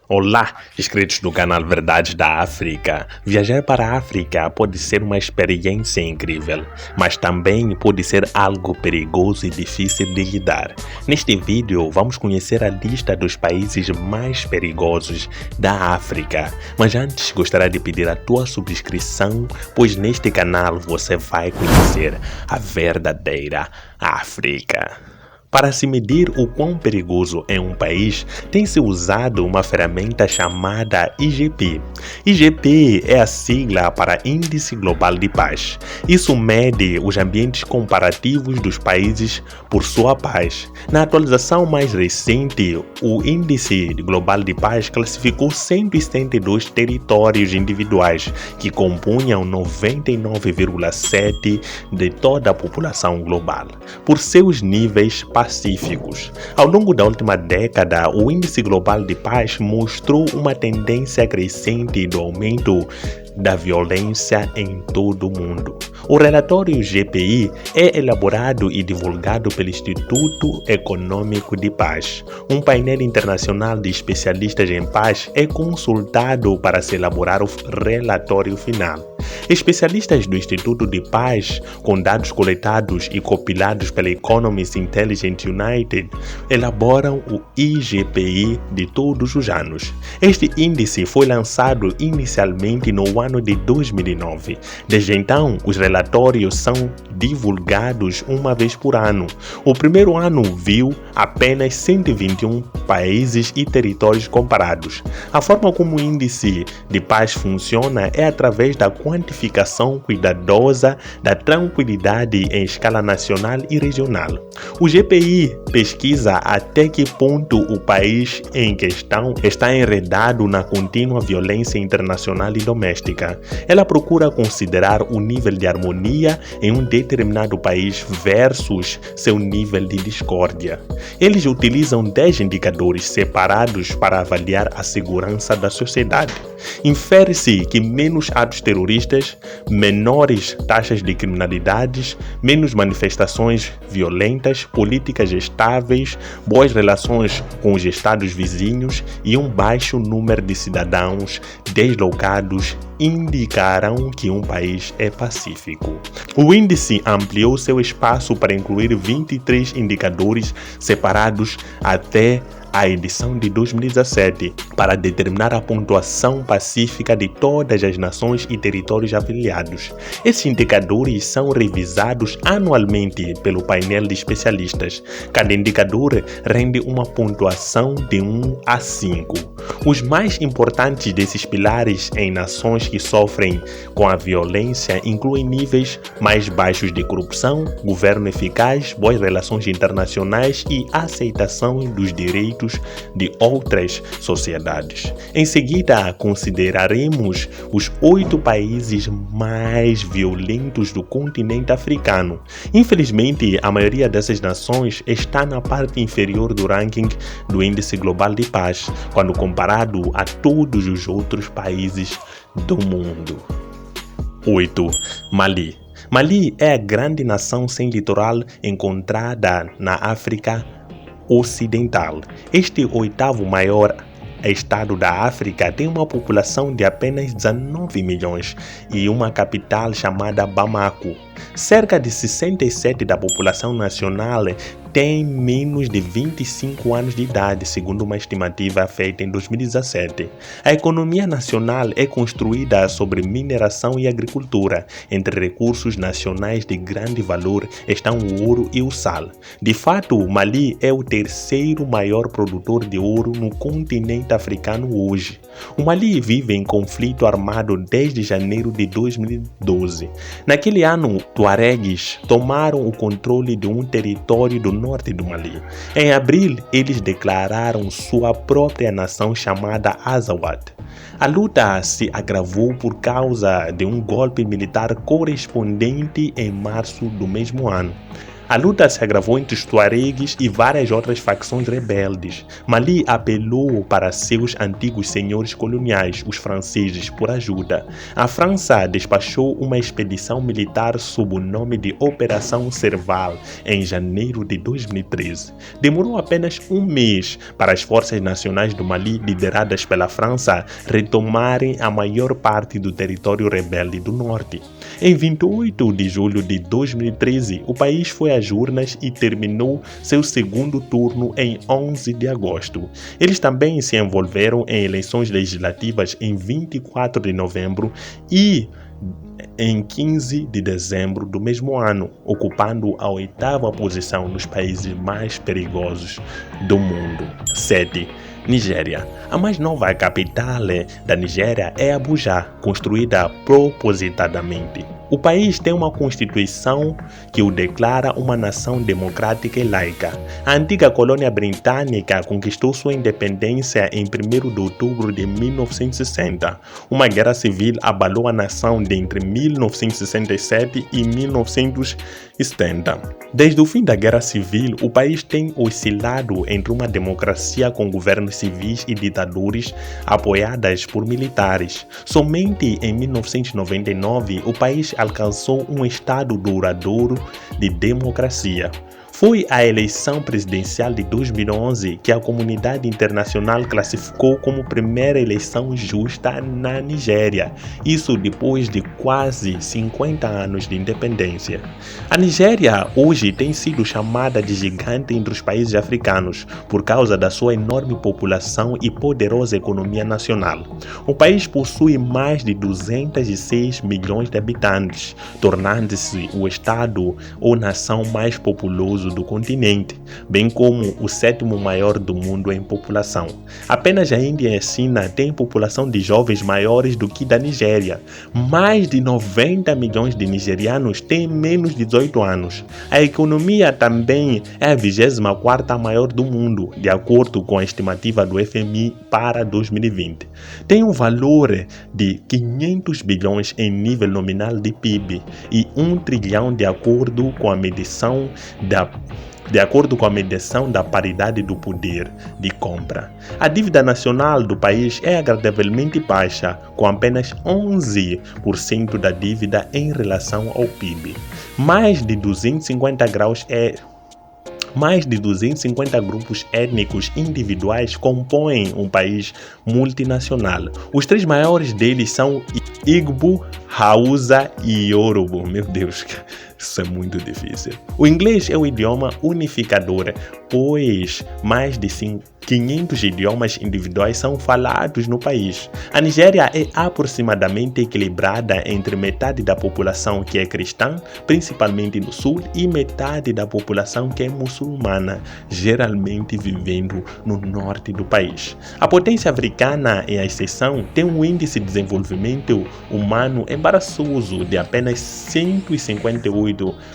Olá, inscritos no canal Verdades da África. Viajar para a África pode ser uma experiência incrível, mas também pode ser algo perigoso e difícil de lidar. Neste vídeo, vamos conhecer a lista dos países mais perigosos da África. Mas antes, gostaria de pedir a tua subscrição, pois neste canal você vai conhecer a verdadeira África. Para se medir o quão perigoso é um país, tem-se usado uma ferramenta chamada IGP. IGP é a sigla para Índice Global de Paz. Isso mede os ambientes comparativos dos países por sua paz. Na atualização mais recente, o Índice Global de Paz classificou 172 territórios individuais, que compunham 99,7% de toda a população global, por seus níveis pacíficos. Ao longo da última década, o Índice Global de Paz mostrou uma tendência crescente do aumento da violência em todo o mundo. O relatório GPI é elaborado e divulgado pelo Instituto Econômico de Paz. Um painel internacional de especialistas em paz é consultado para se elaborar o relatório final. Especialistas do Instituto de Paz, com dados coletados e compilados pela Economist Intelligence United, elaboram o IGPI de todos os anos. Este índice foi lançado inicialmente no ano de 2009. Desde então, os relatórios são divulgados uma vez por ano. O primeiro ano viu apenas 121 países e territórios comparados. A forma como o índice de paz funciona é através da quantificação cuidadosa da tranquilidade em escala nacional e regional. O GPI pesquisa até que ponto o país em questão está enredado na contínua violência internacional e doméstica. Ela procura considerar o nível de harmonia em um determinado país versus seu nível de discórdia. Eles utilizam 10 indicadores separados para avaliar a segurança da sociedade. Infere-se que menos atos terroristas, menores taxas de criminalidades, menos manifestações violentas, políticas estáveis, boas relações com os estados vizinhos e um baixo número de cidadãos deslocados indicarão que um país é pacífico. O índice ampliou seu espaço para incluir 23 indicadores separados até a edição de 2017 para determinar a pontuação pacífica de todas as nações e territórios avaliados. Esses indicadores são revisados anualmente pelo painel de especialistas. Cada indicador rende uma pontuação de 1 a 5. Os mais importantes desses pilares em nações que sofrem com a violência incluem níveis mais baixos de corrupção, governo eficaz, boas relações internacionais e aceitação dos direitos de outras sociedades. Em seguida, consideraremos os 8 países mais violentos do continente africano. Infelizmente, a maioria dessas nações está na parte inferior do ranking do Índice Global de Paz, quando comparado a todos os outros países do mundo. 8. Mali. Mali é a grande nação sem litoral encontrada na África Ocidental. Este oitavo maior estado da África tem uma população de apenas 19 milhões e uma capital chamada Bamako. Cerca de 67% da população nacional tem menos de 25 anos de idade, segundo uma estimativa feita em 2017. A economia nacional é construída sobre mineração e agricultura. Entre recursos nacionais de grande valor estão o ouro e o sal. De fato, Mali é o terceiro maior produtor de ouro no continente africano hoje. O Mali vive em conflito armado desde janeiro de 2012. Naquele ano, tuaregues tomaram o controle de um território do norte do Mali. Em abril, eles declararam sua própria nação chamada Azawad. A luta se agravou por causa de um golpe militar correspondente em março do mesmo ano. A luta se agravou entre os tuaregues e várias outras facções rebeldes. Mali apelou para seus antigos senhores coloniais, os franceses, por ajuda. A França despachou uma expedição militar sob o nome de Operação Serval em janeiro de 2013. Demorou apenas um mês para as forças nacionais do Mali, lideradas pela França, retomarem a maior parte do território rebelde do norte. Em 28 de julho de 2013, o país foi às urnas e terminou seu segundo turno em 11 de agosto. Eles também se envolveram em eleições legislativas em 24 de novembro e em 15 de dezembro do mesmo ano, ocupando a 8ª posição nos países mais perigosos do mundo. 7. Nigéria. A mais nova capital da Nigéria é Abuja, construída propositadamente. O país tem uma constituição que o declara uma nação democrática e laica. A antiga colônia britânica conquistou sua independência em 1º de outubro de 1960. Uma guerra civil abalou a nação entre 1967 e 1970. Desde o fim da guerra civil, o país tem oscilado entre uma democracia com governos civis e ditadores apoiadas por militares. Somente em 1999, o país alcançou um estado duradouro de democracia. Foi a eleição presidencial de 2011 que a comunidade internacional classificou como primeira eleição justa na Nigéria, isso depois de quase 50 anos de independência. A Nigéria hoje tem sido chamada de gigante entre os países africanos por causa da sua enorme população e poderosa economia nacional. O país possui mais de 206 milhões de habitantes, tornando-se o estado ou nação mais populoso do continente, bem como o 7º maior do mundo em população. Apenas a Índia e a China têm população de jovens maiores do que da Nigéria. Mais de 90 milhões de nigerianos têm menos de 18 anos. A economia também é a 24ª maior do mundo, de acordo com a estimativa do FMI para 2020. Tem um valor de 500 bilhões em nível nominal de PIB e 1 trilhão de acordo com a medição da paridade do poder de compra. A dívida nacional do país é agradavelmente baixa, com apenas 11% da dívida em relação ao PIB. Mais de 250 grupos étnicos individuais compõem um país multinacional. Os 3 maiores deles são Igbo, Hausa e Yoruba. Meu Deus, isso é muito difícil. O inglês é o idioma unificador, pois mais de 500 idiomas individuais são falados no país. A Nigéria é aproximadamente equilibrada entre metade da população que é cristã, principalmente no sul, e metade da população que é muçulmana, geralmente vivendo no norte do país. A potência africana, em exceção, tem um índice de desenvolvimento humano embaraçoso de apenas 158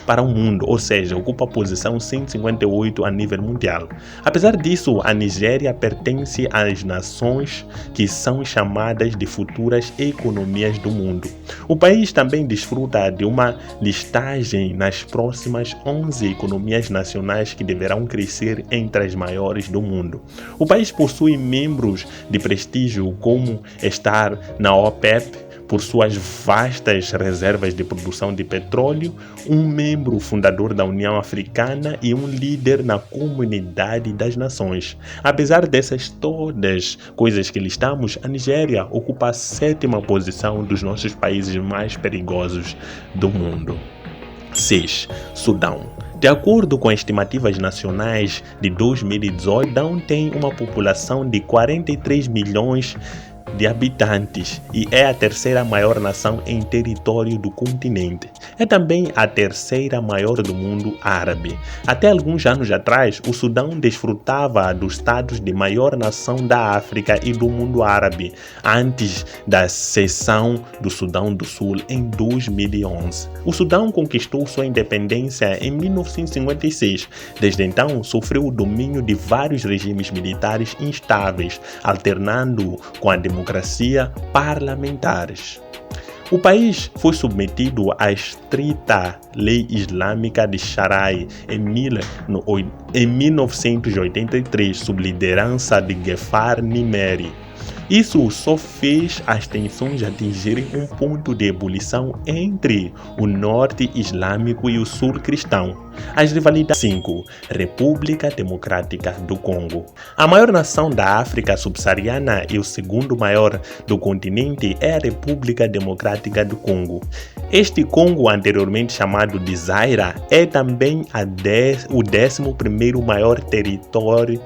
para o mundo, ou seja, ocupa a posição 158 a nível mundial. Apesar disso, a Nigéria pertence às nações que são chamadas de futuras economias do mundo. O país também desfruta de uma listagem nas próximas 11 economias nacionais que deverão crescer entre as maiores do mundo. O país possui membros de prestígio como estar na OPEP, por suas vastas reservas de produção de petróleo, um membro fundador da União Africana e um líder na Comunidade das Nações. Apesar dessas todas coisas que listamos, a Nigéria ocupa a 7ª posição dos nossos países mais perigosos do mundo. 6. Sudão. De acordo com estimativas nacionais de 2018, Sudão tem uma população de 43 milhões de habitantes e é a 3ª maior nação em território do continente. É também a 3ª maior do mundo árabe. Até alguns anos atrás, o Sudão desfrutava do status de maior nação da África e do mundo árabe, antes da cessão do Sudão do Sul em 2011. O Sudão conquistou sua independência em 1956. Desde então, sofreu o domínio de vários regimes militares instáveis, alternando com a democracia parlamentares. O país foi submetido à estrita lei islâmica de Sharia em 1983, sob liderança de Ghafar Nimeri. Isso só fez as tensões atingirem um ponto de ebulição entre o norte islâmico e o sul cristão. As rivalidades 5. República Democrática do Congo. A maior nação da África subsaariana e o segundo maior do continente é a República Democrática do Congo. Este Congo, anteriormente chamado de Zaire, é também o 11º maior território.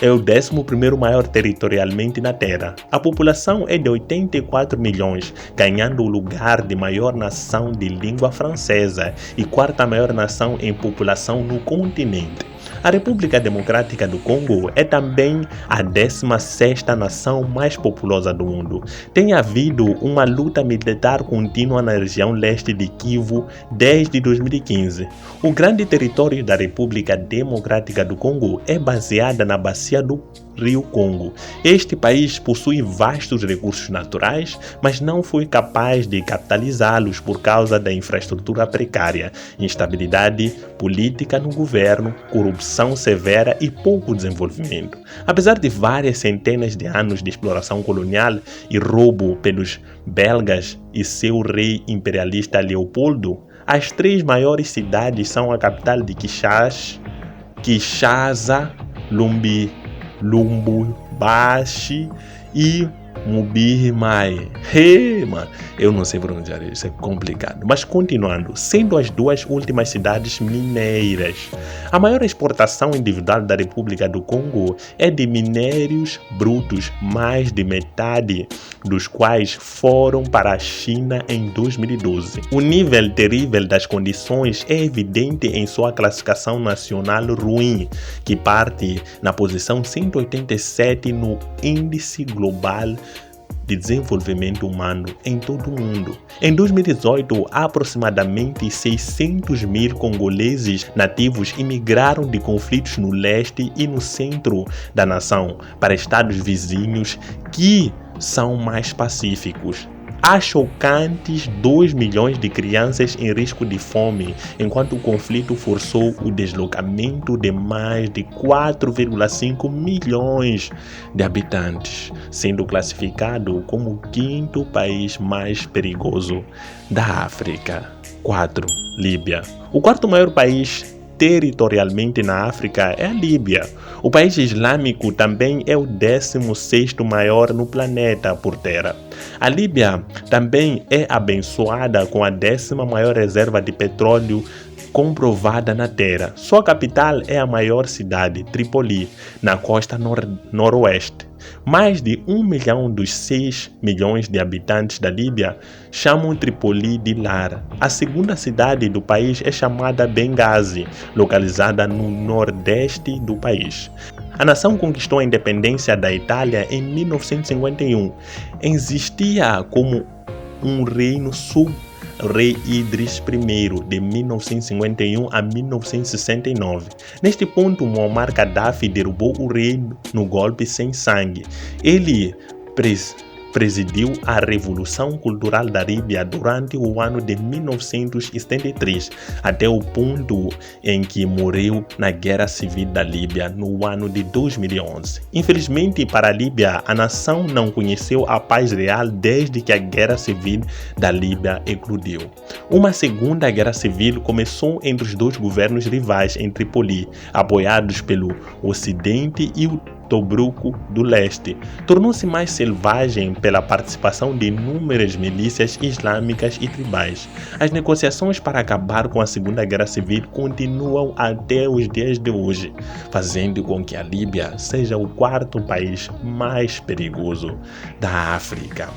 É o 11º maior territorialmente na Terra. A população é de 84 milhões, ganhando o lugar de maior nação de língua francesa e quarta maior nação em população no continente. A República Democrática do Congo é também a 16ª nação mais populosa do mundo. Tem havido uma luta militar contínua na região leste de Kivu desde 2015. O grande território da República Democrática do Congo é baseada na bacia do Rio Congo. Este país possui vastos recursos naturais, mas não foi capaz de capitalizá-los por causa da infraestrutura precária, instabilidade política no governo, corrupção severa e pouco desenvolvimento. Apesar de várias centenas de anos de exploração colonial e roubo pelos belgas e seu rei imperialista Leopoldo, as 3 maiores cidades são a capital de Kinshasa, Lubumbashi e Mbuji-Mayi. Mano, eu não sei pronunciar isso, é complicado. Mas continuando, sendo as 2 últimas cidades mineiras. A maior exportação individual da República do Congo é de minérios brutos, mais de metade dos quais foram para a China em 2012. O nível terrível das condições é evidente em sua classificação nacional ruim, que parte na posição 187 no Índice Global de Desenvolvimento Humano em todo o mundo. Em 2018, aproximadamente 600 mil congoleses nativos imigraram de conflitos no leste e no centro da nação para estados vizinhos que são mais pacíficos. Há chocantes 2 milhões de crianças em risco de fome, enquanto o conflito forçou o deslocamento de mais de 4,5 milhões de habitantes, sendo classificado como o 5º país mais perigoso da África. 4. Líbia. O 4º maior país territorialmente na África é a Líbia. O país islâmico também é o 16º maior no planeta por terra. A Líbia também é abençoada com a 10ª maior reserva de petróleo comprovada na Terra. Sua capital é a maior cidade, Trípoli, na costa noroeste. Mais de 1 milhão dos 6 milhões de habitantes da Líbia chamam Trípoli de lar. A segunda cidade do país é chamada Benghazi, localizada no nordeste do país. A nação conquistou a independência da Itália em 1951. Existia como um reino Rei Idris I, de 1951 a 1969. Neste ponto, Muammar Gaddafi derrubou o rei no golpe sem sangue. Ele presidiu a Revolução Cultural da Líbia durante o ano de 1973, até o ponto em que morreu na Guerra Civil da Líbia no ano de 2011. Infelizmente para a Líbia, a nação não conheceu a paz real desde que a Guerra Civil da Líbia eclodiu. Uma segunda guerra civil começou entre os 2 governos rivais em Trípoli, apoiados pelo Ocidente e o Tobruco do Leste. Tornou-se mais selvagem pela participação de inúmeras milícias islâmicas e tribais. As negociações para acabar com a Segunda Guerra Civil continuam até os dias de hoje, fazendo com que a Líbia seja o 4º país mais perigoso da África.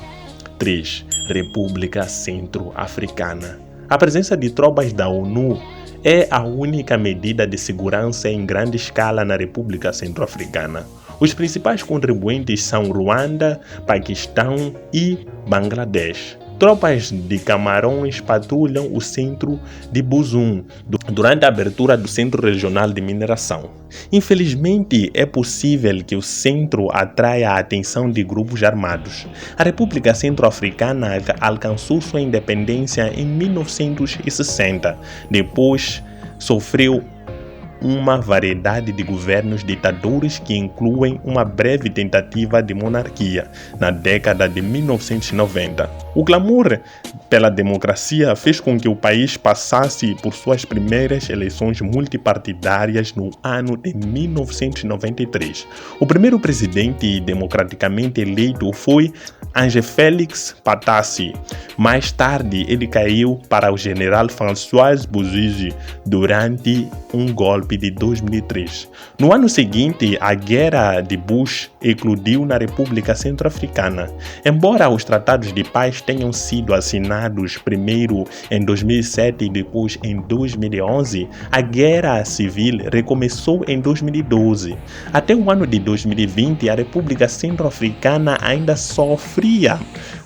3. República Centro-Africana. A presença de tropas da ONU é a única medida de segurança em grande escala na República Centro-Africana. Os principais contribuintes são Ruanda, Paquistão e Bangladesh. Tropas de Camarões patrulham o centro de Buzum durante a abertura do Centro Regional de Mineração. Infelizmente, é possível que o centro atraia a atenção de grupos armados. A República Centro-Africana alcançou sua independência em 1960. Depois, sofreu uma variedade de governos ditadores que incluem uma breve tentativa de monarquia na década de 1990. O clamor pela democracia fez com que o país passasse por suas primeiras eleições multipartidárias no ano de 1993. O primeiro presidente democraticamente eleito foi Ange Félix Patassi. Mais tarde, ele caiu para o general François Bozize durante um golpe de 2003. No ano seguinte, a Guerra de Bush eclodiu na República Centro-Africana. Embora os tratados de paz tenham sido assinados primeiro em 2007 e depois em 2011, a guerra civil recomeçou em 2012. Até o ano de 2020, a República Centro-Africana ainda sofria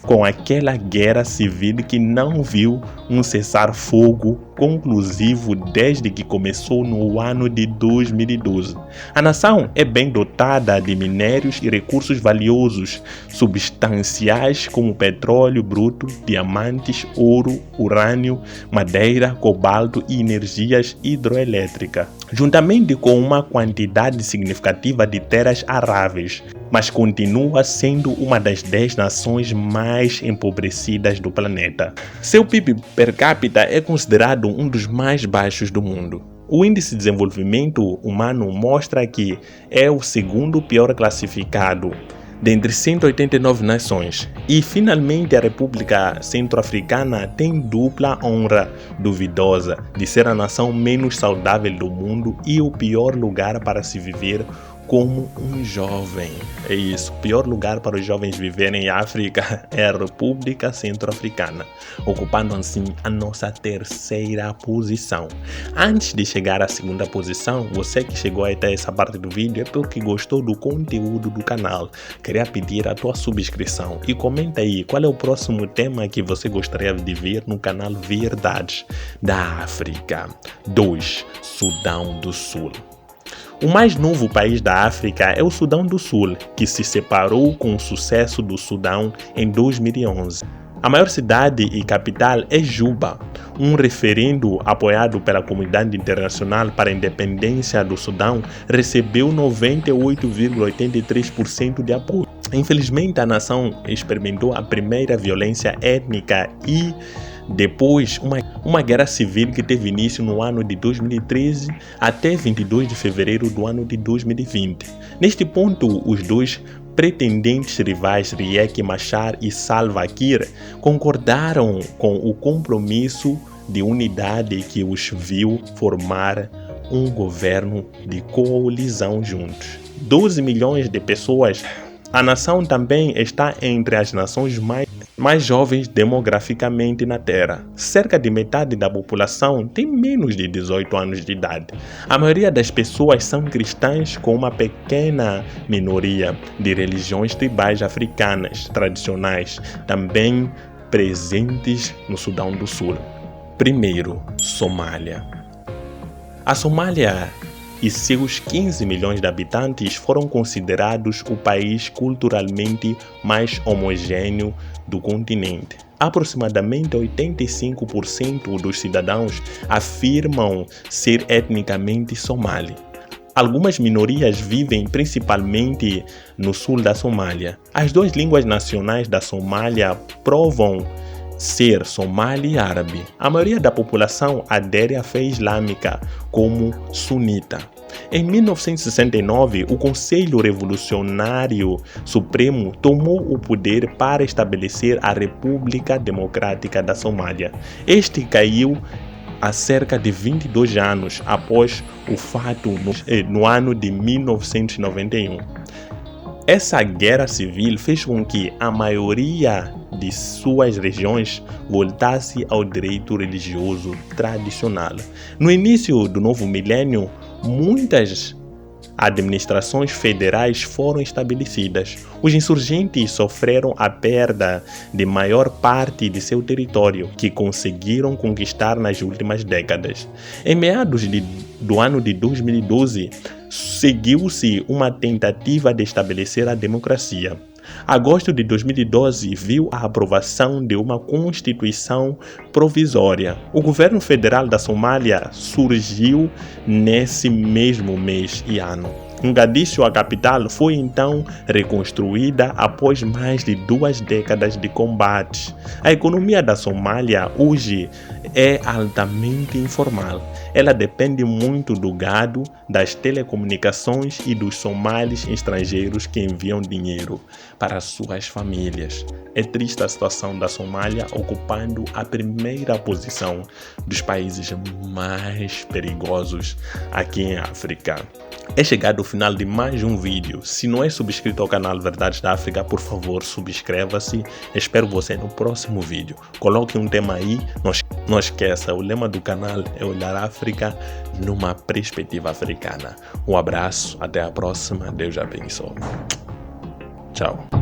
com aquela guerra civil que não viu um cessar-fogo conclusivo desde que começou no ano de 2012. A nação é bem dotada de minérios e recursos valiosos, substanciais como petróleo bruto, diamantes, ouro, urânio, madeira, cobalto e energias hidroelétricas, juntamente com uma quantidade significativa de terras aráveis, mas continua sendo uma das 10 nações mais empobrecidas do planeta. Seu PIB per capita é considerado um dos mais baixos do mundo. O Índice de Desenvolvimento Humano mostra que é o segundo pior classificado dentre 189 nações. E finalmente a República Centro-Africana tem dupla honra duvidosa de ser a nação menos saudável do mundo e o pior lugar para se viver como um jovem. É isso, o pior lugar para os jovens viverem em África é a República Centro-Africana, ocupando assim a nossa terceira posição. Antes de chegar à segunda posição, você que chegou até essa parte do vídeo é porque gostou do conteúdo do canal. Queria pedir a tua subscrição e comenta aí qual é o próximo tema que você gostaria de ver no canal Verdades da África. 2. Sudão do Sul. O mais novo país da África é o Sudão do Sul, que se separou com o sucesso do Sudão em 2011. A maior cidade e capital é Juba. Um referendo apoiado pela comunidade internacional para a independência do Sudão recebeu 98,83% de apoio. Infelizmente, a nação experimentou a primeira violência étnica e depois uma guerra civil que teve início no ano de 2013 até 22 de fevereiro do ano de 2020. Neste ponto, os dois pretendentes rivais Riek Machar e Salva Kiir concordaram com o compromisso de unidade que os viu formar um governo de coalizão juntos. 12 milhões de pessoas. A nação também está entre as nações mais jovens demograficamente na Terra. Cerca de metade da população tem menos de 18 anos de idade. A maioria das pessoas são cristãs, com uma pequena minoria de religiões tribais africanas tradicionais, também presentes no Sudão do Sul. Primeiro, Somália. A Somália e seus 15 milhões de habitantes foram considerados o país culturalmente mais homogêneo do continente. Aproximadamente 85% dos cidadãos afirmam ser etnicamente somali. Algumas minorias vivem principalmente no sul da Somália. As duas línguas nacionais da Somália provam ser somali e árabe. A maioria da população adere à fé islâmica como sunita. Em 1969, o Conselho Revolucionário Supremo tomou o poder para estabelecer a República Democrática da Somália. Este caiu há cerca de 22 anos após o fato no ano de 1991. Essa guerra civil fez com que a maioria de suas regiões voltasse ao direito religioso tradicional. No início do novo milênio, muitas administrações federais foram estabelecidas. Os insurgentes sofreram a perda de maior parte de seu território, que conseguiram conquistar nas últimas décadas. Em meados do ano de 2012, seguiu-se uma tentativa de estabelecer a democracia. Agosto de 2012 viu a aprovação de uma constituição provisória. O governo federal da Somália surgiu nesse mesmo mês e ano. Mogadiscio, a capital, foi então reconstruída após mais de 2 décadas de combates. A economia da Somália hoje é altamente informal. Ela depende muito do gado, das telecomunicações e dos somalis estrangeiros que enviam dinheiro para suas famílias. É triste a situação da Somália ocupando a primeira posição dos países mais perigosos aqui em África. É chegado o final de mais um vídeo. Se não é subscrito ao canal Verdades da África, por favor, subscreva-se. Espero você no próximo vídeo. Coloque um tema aí. Não esqueça, o lema do canal é olhar a África numa perspectiva africana. Um abraço, até a próxima. Deus abençoe. Tchau.